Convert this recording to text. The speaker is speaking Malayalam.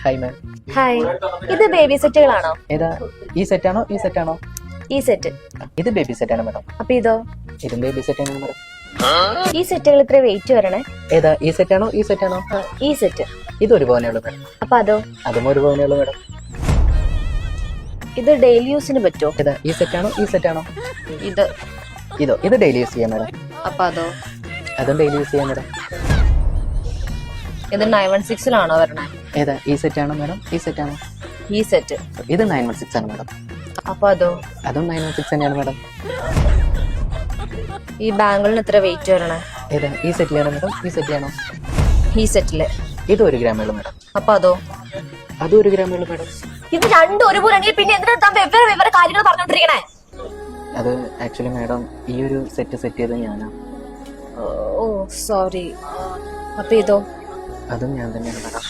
Hi ma'am. ഹായ്, ഇത് ബേബി സെറ്റുകളാണോ? ഏതാ, ഈ സെറ്റാണോ ഈ സെറ്റാണോ? ഈ സെറ്റ്. ഇത് ബേബി സെറ്റാണ് മാഡം. അപ്പൊ ഇതോ? ഇതും ബേബി സെറ്റാണ് മാഡം. ഈ സെറ്റുകൾ ഇത്ര വെയിറ്റ് വരണേ? ഏതാ, ഈ സെറ്റാണോ ഈ സെറ്റാണോ? ഈ സെറ്റ്. ഇത് ഒരു പവനേ ഉള്ളൂ മാഡം. അപ്പൊ അതോ? അതും ഒരു പവനേ ഉള്ളൂ മാഡം. ഇത് ഡെയിലി യൂസിന് പറ്റുമോ? ഏതാ, ഈ സെറ്റാണോ ഈ സെറ്റാണോ? ഇത്. ഇതോ, ഇത് ഡെയിലി യൂസ് ചെയ്യാം മാഡം. അപ്പൊ അതോ? അതും ഡെയിലി യൂസ് ചെയ്യാം മാഡം. ഇത് 916 വരണേ? ഏതാ, ഈ സെറ്റാണോ മാഡം ഈ സെറ്റാണോ? ഈ സെറ്റ്. ഇത് 916 ആണ് മാഡം. അപ്പൊ അതോ? അതും 916 തന്നെയാണ് മാഡം. ഈ ബാംഗിളിന് എത്ര വെയിറ്റ് വരണേ? ഏതാ, ഈ സെറ്റിലാണോ മാഡം ഈ സെറ്റിലാണോ? ഈ സെറ്റില്. ഇത് 1 ഗ്രാമേ ഉള്ളൂ മാഡം. അപ്പൊ അതോ? അതും 1 ഗ്രാമേ ഉള്ളൂ മാഡം. ഇത് രണ്ടും ഒരുപോലെ പിന്നെ എന്തിനാ വെവ്വേറെ കാര്യങ്ങൾ പറഞ്ഞോണ്ടിരിക്കണേ? അത് ആക്ച്വലി മാഡം, ഈ ഒരു സെറ്റ് ചെയ്തത് ഞാനാ. ഓ സോറി. അപ്പൊ ഇതോ? അതും ഞാൻ തന്നെയാണ് മാഡം.